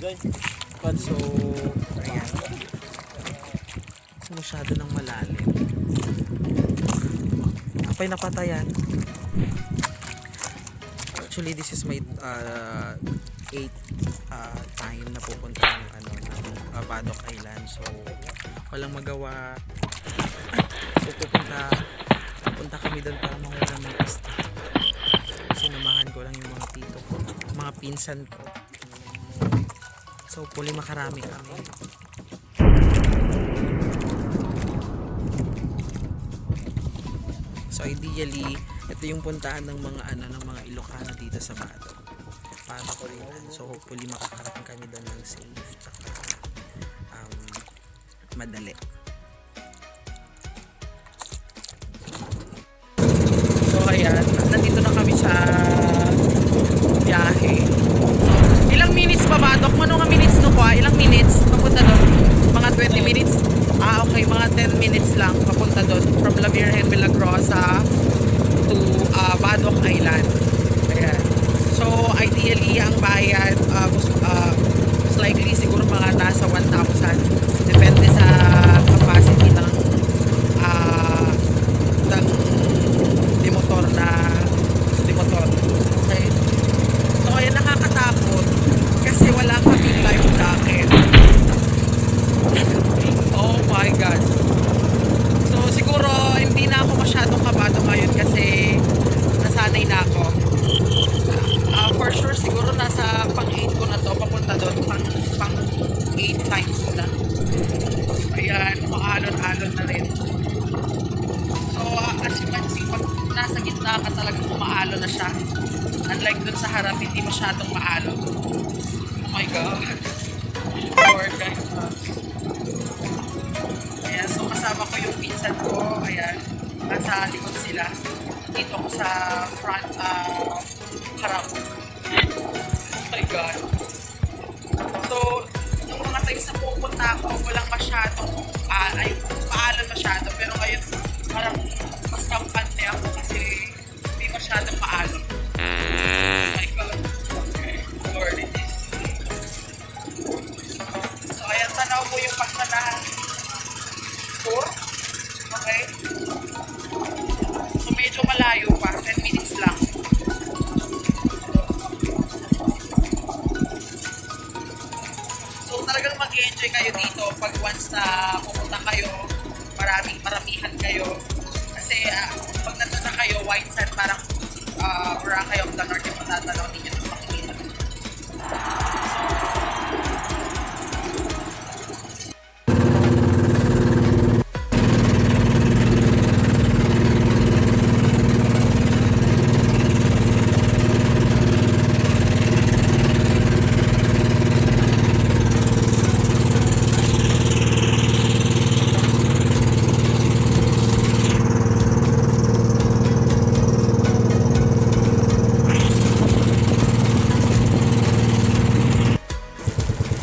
So, ayan. Masyado ng malalim. Apay napatayan. Actually, this is my 8th time na pupunta ng Badok Island. So, walang magawa. So, pupunta kami doon para manguha ng isda. Sinamahan ko lang yung mga tito ko, mga pinsan ko. So, puli makarami kami. So, ideally, ito yung puntahan ng mga ng mga Ilocano dito sa Badok. Para ko rin. So, hopefully makakarating kami doon ng safe. Tsaka, madali. So, ayan. Nandito na kami sa biyahe. Ilang minutes ba Badok? Ano nga minutes no ko? Ilang minutes? Papunta doon? Mga 20 minutes? Okay. Mga 10 minutes lang papunta doon. From La Virgen Milagrosa to Badok Island. Ayan. So, ideally, ang bayad most likely siguro mga nasa 1,000. Depende sa capacity ng motor. Okay. So, ayan, nakakatakot kasi wala kaming life jacket. Oh my God. So, siguro hindi na ako masyadong kabado ngayon kasi nasanay na ako. For sure, siguro nasa pang-8 ko na to, papunta doon, pang-8 times ko na. Ayan, maalon-alon na rin. So, as you can see, pag nasa gitna ka talagang umaalon na siya. Unlike dun sa harap, hindi masyadong maalon. Oh my God. Lord, guys. Ayan, so kasama ko yung pinsan ko. Ayan, nasa likod sila. Dito ko sa front, harap. Oh my God. So, yung mga times na pupunta ako, walang masyadong, paalon masyado. Pero ngayon, parang mas kampante ako kasi hindi masyadong paalon. Oh my God. Okay. Lord, it is. So, ayan, tanaw mo yung pagsanahan. Tour. Okay. So, medyo malayo pa. 10 minutes lang. So, talagang mag-enjoy kayo dito pag once na pupunta kayo, maramihan kayo. Kasi pag nandun na kayo, white sand, parang Boracay of the North yung matatanaw ninyo ng makikita.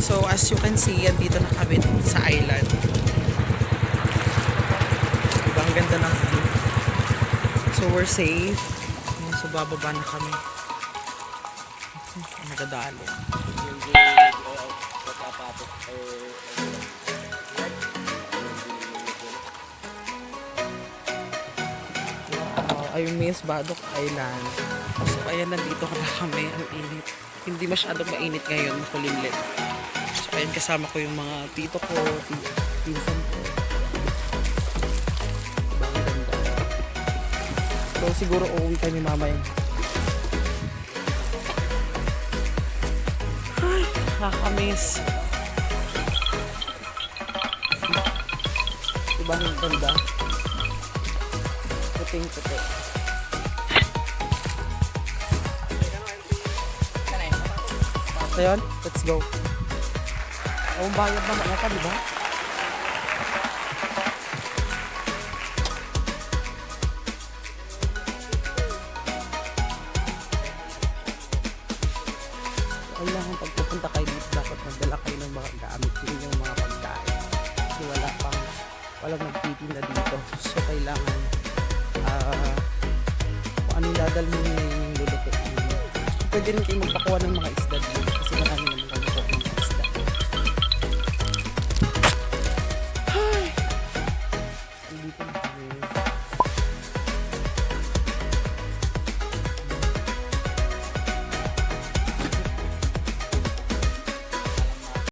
So, as you can see, dito na kami sa island. Diba, ang ganda ng view. So, we're safe. So, bababa na kami. Nagadalo. I miss Badok Island. So, ayan, nandito na kami. Ang init. Hindi masyadong mainit ngayon. Makulimlit. So, ayan, kasama ko yung mga tito ko, pinsan ko. Diba, ang ganda. So, siguro uuwi kami mamaya. Ay, nakakamiss. Diba, ang ganda. Puting-puti. So, yun, let's go. Ang bayad naman ito, di ba? Kailangan pag pupunta kayo dito, dapat magdala kayo ng mga gamit, yun yung mga pagkain. Kasi walang nagtitinda dito. So, kailangan kung ano yung dadalhin nyo yung lulutuin. Pwede rin kayo magpakuha ng mga isda